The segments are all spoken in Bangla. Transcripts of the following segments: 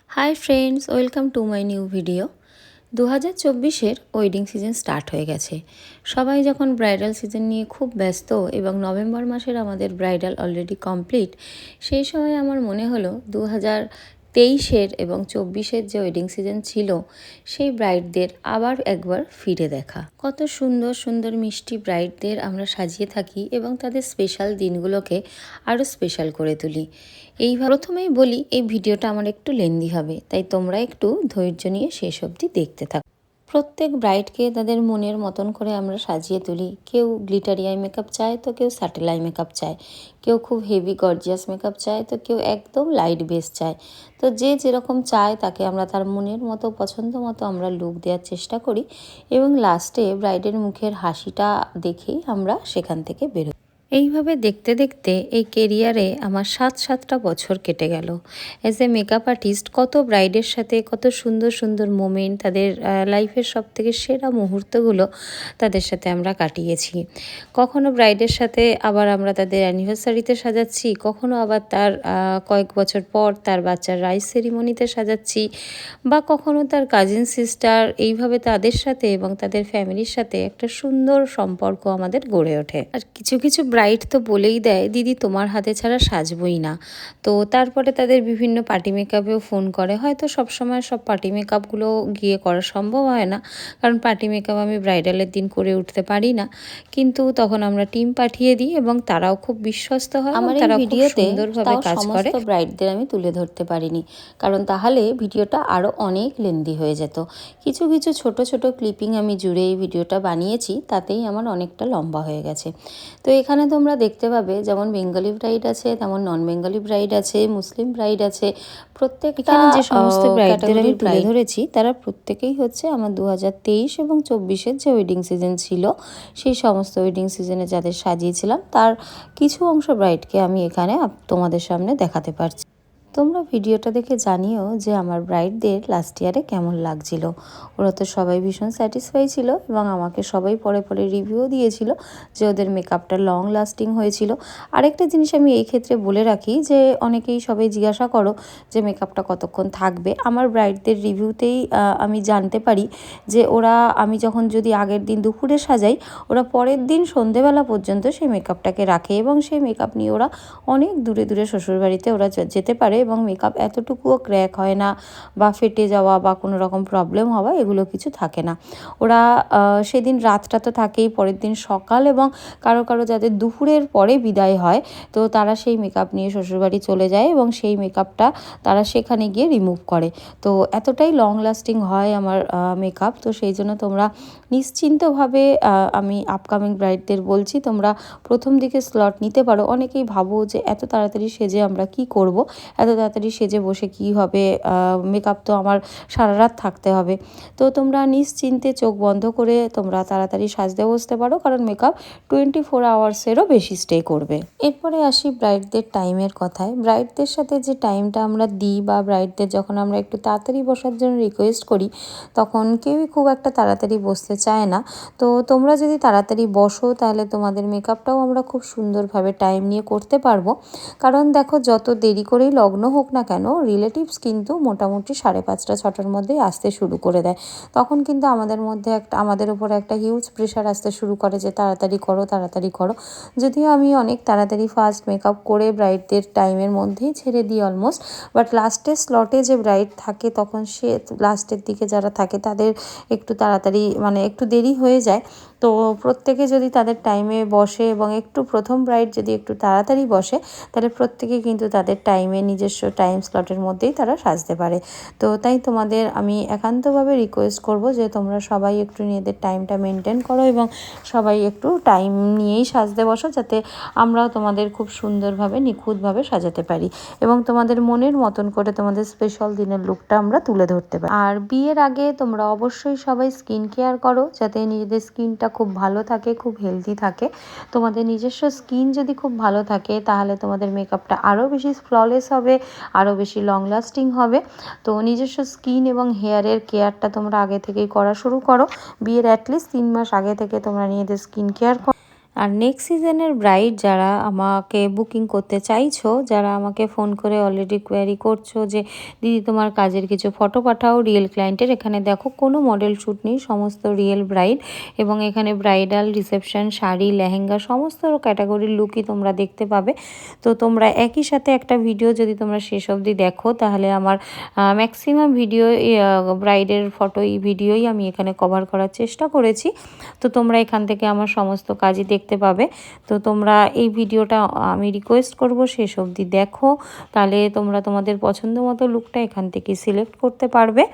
High friends, welcome to my new video. 2024-এর ওয়েডিং সিজন স্টার্ট হয়ে গেছে। সবাই যখন ব্রাইডাল সিজন নিয়ে খুব ব্যস্ত এবং নভেম্বর মাসের আমাদের ব্রাইডাল অলরেডি কমপ্লিট, সেই সময় আমার মনে হলো 2023-এর এবং 24-এর যে ওয়েডিং সিজন ছিল সেই ব্রাইডদের আবার একবার ফিরে দেখা। কত সুন্দর সুন্দর মিষ্টি ব্রাইডদের আমরা সাজিয়ে থাকি এবং তাদের স্পেশাল দিনগুলোকে আরও স্পেশাল করে তুলি। প্রথমেই বলি, এই ভিডিওটা আমার একটু লেন্দি হবে, তাই তোমরা একটু ধৈর্য নিয়ে শেষ অবধি দেখতে থাকো। প্রত্যেক ব্রাইডকে তাদের মনের মতন করে আমরা সাজিয়ে তুলি। কেউ গ্লিটারি আই মেকআপ চায়, তো কেউ স্যাটেল আই মেকআপ চায়, কেউ খুব হেভি গর্জিয়াস মেকআপ চায়, তো কেউ একদম লাইট বেস চায়। তো যে যেরকম চায় তাকে আমরা তার মনের মতো পছন্দ মতো আমরা লুক দেওয়ার চেষ্টা করি এবং লাস্টে ব্রাইডের মুখের হাসিটা দেখেই আমরা সেখান থেকে বেরোই। এইভাবে দেখতে দেখতে এই কেরিয়ারে আমার 7টা বছর কেটে গেল। অ্যাজ এ মেকআপ আর্টিস্ট কত ব্রাইডের সাথে কত সুন্দর সুন্দর মোমেন্ট, তাদের লাইফের সবথেকে সেরা মুহূর্তগুলো তাদের সাথে আমরা কাটিয়েছি। কখনো ব্রাইডের সাথে আবার আমরা তাদের অ্যানিভার্সারিতে সাজাচ্ছি, কখনো আবার তার কয়েক বছর পর তার বাচ্চার রাইস সেরিমনিতে সাজাচ্ছি, বা কখনো তার কাজিন সিস্টার। এইভাবে তাদের সাথে এবং তাদের ফ্যামিলির সাথে একটা সুন্দর সম্পর্ক আমাদের গড়ে ওঠে। আর কিছু কিছু ব্রাইড তো বলেই দেয়, দিদি তোমার হাতে ছাড়া সাজবই না। তো তারপরে তাদের বিভিন্ন পার্টি মেকআপেও ফোন করে। হয়তো সবসময় সব পার্টি মেকআপগুলো গিয়ে করা সম্ভব হয় না, কারণ পার্টি মেকআপ আমি ব্রাইডালের দিন করে উঠতে পারি না, কিন্তু তখন আমরা টিম পাঠিয়ে দিই এবং তারাও খুব বিশ্বস্ত হয়। আমার এই ভিডিওতে সুন্দরভাবে কাজ করে। সমস্ত ব্রাইডদের আমি তুলে ধরতে পারিনি, কারণ তাহলে ভিডিওটা আরও অনেক লেন্দি হয়ে যেত। কিছু কিছু ছোট ছোট ক্লিপিং আমি জুড়ে এই ভিডিওটা বানিয়েছি, তাতেই আমার অনেকটা লম্বা হয়ে গেছে। তো এখানে তোমরা দেখতে পাবে, যেমন বেঙ্গলি ব্রাইড আছে, তেমন নন বেঙ্গলি ব্রাইড আছে, মুসলিম ব্রাইড আছে। প্রত্যেকটা যে সমস্ত ব্রাইডদের আমি তুলে ধরেছি তারা প্রত্যেকেই হচ্ছে আমার 2023 এবং 24-এর যে ওয়েডিং সিজন ছিল সেই সমস্ত ওয়েডিং সিজনে যাদের সাজিয়েছিলাম তার কিছু অংশ ব্রাইডকে আমি এখানে তোমাদের সামনে দেখাতে পারছি। তোমরা ভিডিওটা দেখে জানিও যে আমার ব্রাইডদের লাস্ট ইয়ারে কেমন লাগছিল। ওরা তো সবাই ভীষণ স্যাটিসফাই ছিল এবং আমাকে সবাই পরে পরে রিভিউ দিয়েছিল যে ওদের মেকআপটা লং লাস্টিং হয়েছিল। আরেকটা জিনিস আমি এই ক্ষেত্রে বলে রাখি যে অনেকেই সবাই জিজ্ঞাসা করো যে মেকআপটা কতক্ষণ থাকবে। আমার ব্রাইডদের রিভিউতেই আমি জানতে পারি যে ওরা, আমি যখন যদি আগের দিন দুপুরে সাজাই, ওরা পরের দিন সন্ধেবেলা পর্যন্ত সেই মেকআপটাকে রাখে এবং সেই মেকআপ নিয়ে ওরা অনেক দূরে দূরে শ্বশুরবাড়িতে ওরা যেতে পারে এবং মেকআপ এতটুকুও ক্র্যাক হয় না বা ফেটে যাওয়া বা কোনো রকম প্রবলেম হওয়া এগুলো কিছু থাকে না। ওরা সেদিন রাতটা তো থাকেই, পরের দিন সকাল এবং কারো কারো যাদের দুপুরের পরে বিদায় হয় তো তারা সেই মেকআপ নিয়ে শ্বশুরবাড়ি চলে যায় এবং সেই মেকআপটা তারা সেখানে গিয়ে রিমুভ করে। তো এতটাই লং লাস্টিং হয় আমার মেকআপ। তো সেই জন্য তোমরা নিশ্চিন্তভাবে, আমি আপকামিং ব্রাইডদের বলছি, তোমরা প্রথম দিকে স্লট নিতে পারো। অনেকেই ভাবো যে এত তাড়াতাড়ি সেজে আমরা কি করব, এত তাড়াতাড়ি সেজে বসে কি হবে, মেকআপ তো আমার সারা রাত থাকতে হবে। তো তোমরা নিশ্চিন্তে চোখ বন্ধ করে তোমরা তাড়াতাড়ি সাজতে বসতে পারো, কারণ মেকআপ 24 আওয়ার্সেরও বেশি স্টে করবে। এরপরে আসি ব্রাইডদের টাইমের কথায়। ব্রাইডদের সাথে যে টাইমটা আমরা দিই বা ব্রাইডদের যখন আমরা একটু তাড়াতাড়ি বসার জন্য রিকোয়েস্ট করি, তখন কেউই খুব একটা তাড়াতাড়ি বসতে চায় না। তো তোমরা যদি তাড়াতাড়ি বসো তাহলে তোমাদের মেকআপটাও আমরা খুব সুন্দরভাবে টাইম নিয়ে করতে পারবো। কারণ দেখো, যত দেরি করেই লগ্ন হোক না কেন, রিলেটিভস কিন্তু মোটামুটি 5:30 6টার মধ্যেই আসতে শুরু করে দেয়। তখন কিন্তু আমাদের উপরে একটা হিউজ প্রেশার আসতে শুরু করে যে তাড়াতাড়ি করো তাড়াতাড়ি করো। যদিও আমি অনেক তাড়াতাড়ি ফাস্ট মেকআপ করে ব্রাইডদের টাইমের মধ্যেই ছেড়ে দিই অলমোস্ট, বাট লাস্টের স্লটে যে ব্রাইড থাকে তখন সে লাস্টের দিকে যারা থাকে তাদের একটু তাড়াতাড়ি, মানে একটু দেরি হয়ে যায়। তো প্রত্যেকে যদি তাদের টাইমে বসে এবং একটু প্রথম ব্রাইড যদি একটু তাড়াতাড়ি বসে, তাহলে প্রত্যেকে কিন্তু তাদের টাইমে নিজস্ব টাইম স্লটের মধ্যেই তারা সাজতে পারে। তো তাই তোমাদের আমি একান্তভাবে রিকোয়েস্ট করব যে তোমরা সবাই একটু নিজেদের টাইমটা মেনটেন করো এবং সবাই একটু টাইম নিয়েই সাজতে বসো, যাতে আমরাও তোমাদের খুব সুন্দরভাবে নিখুঁতভাবে সাজাতে পারি এবং তোমাদের মনের মতন করে তোমাদের স্পেশাল দিনের লুকটা আমরা তুলে ধরতে পারি। আর বিয়ের আগে তোমরা অবশ্যই সবাই স্কিন কেয়ার করো, যাতে নিজেদের স্কিনটা খুব ভালো থাকে, খুব হেলদি থাকে। তোমাদের নিজস্ব স্কিন যদি খুব ভালো থাকে তাহলে তোমাদের মেকআপটা আরও বেশি ফ্ললেস হবে, আরও বেশি লং লাস্টিং হবে। তো নিজস্ব স্কিন এবং হেয়ারের কেয়ারটা তোমরা আগে থেকেই করা শুরু করো। বিয়ের অ্যাটলিস্ট 3 মাস আগে থেকে তোমরা নিজেদের স্কিন কেয়ার করো। আর নেক্সট সিজনের ব্রাইড যারা আমাকে বুকিং করতে চাইছো, যারা আমাকে ফোন করে অলরেডি কোয়ারি করছো যে দিদি তোমার কাজের কিছু ফটো পাঠাও রিয়েল ক্লায়েন্টের, এখানে দেখো কোনো মডেল শ্যুট নেই, সমস্ত রিয়েল ব্রাইড। এবং এখানে ব্রাইডাল রিসেপশন, শাড়ি, লেহেঙ্গা সমস্ত ক্যাটাগরির লুকই তোমরা দেখতে পাবে। তো তোমরা একই সাথে একটা ভিডিও যদি তোমরা শেষ অবধি দেখো, তাহলে আমার ম্যাক্সিমাম ভিডিও ব্রাইডের ফটো এই ভিডিওই আমি এখানে কভার করার চেষ্টা করেছি। তো তোমরা এখান থেকে আমার সমস্ত কাজই দেখতে পাবে। তো তোমরা এই ভিডিওটা আমি রিকোয়েস্ট করব শেষ অবধি দেখো, তাহলে তোমরা তোমাদের পছন্দ মতো লুকটা এখান থেকে সিলেক্ট করতে পারবে।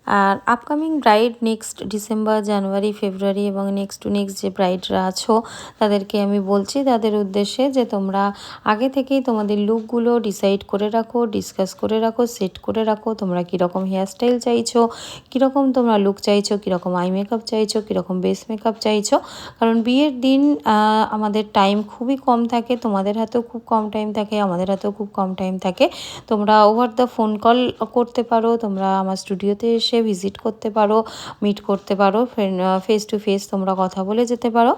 আর আপকামিং ব্রাইড নেক্সট ডিসেম্বর, জানুয়ারি, ফেব্রুয়ারি এবং নেক্সট টু নেক্সট যে ব্রাইডরা আছো তাদেরকে আমি বলছি, তাদের উদ্দেশ্যে যে তোমরা আগে থেকেই তোমাদের লুকগুলো ডিসাইড করে রাখো, ডিসকাস করে রাখো, সেট করে রাখো। তোমরা কীরকম হেয়ারস্টাইল চাইছো, কীরকম তোমরা লুক চাইছো, কীরকম আই মেকআপ চাইছো, কীরকম বেস মেকআপ চাইছো। কারণ বিয়ের দিন আমাদের টাইম খুবই কম থাকে, তোমাদের হাতেও খুব কম টাইম থাকে, আমাদের হাতেও খুব কম টাইম থাকে। তোমরা ওভার দ্য ফোন কল করতে পারো, তোমরা আমার স্টুডিওতে এসে ভিজিট করতে পারো, মিট করতে পারো, ফেস টু ফেস তোমরা কথা বলে যেতে পারো।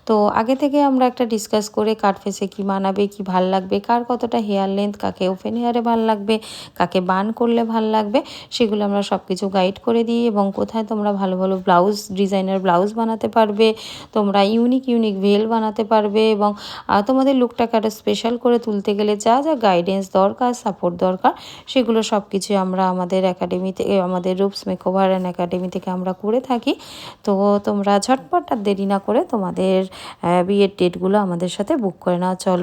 তো আগে থেকে আমরা একটা ডিসকাস করে কাট ফেসে কী মানাবে, কী ভাল লাগবে, কার কতটা হেয়ার লেন্থ, কাকে ওপেন হেয়ারে ভাল লাগবে, কাকে বান করলে ভাল লাগবে, সেগুলো আমরা সব কিছু গাইড করে দিই। এবং কোথায় তোমরা ভালো ভালো ব্লাউজ, ডিজাইনার ব্লাউজ বানাতে পারবে, তোমরা ইউনিক ভেল বানাতে পারবে, এবং তোমাদের লুকটাকে আরও স্পেশাল করে তুলতে গেলে যা যা গাইডেন্স দরকার, সাপোর্ট দরকার, সেগুলো সব কিছু আমরা আমাদের একাডেমি থেকে, আমাদের রূপস মেকওভার অ্যান্ড একাডেমি থেকে আমরা করে থাকি। তো তোমরা ঝটপট আর দেরি না করে তোমাদের বিয়ের ডেটগুলো আমাদের সাথে বুক করে নাও। চলো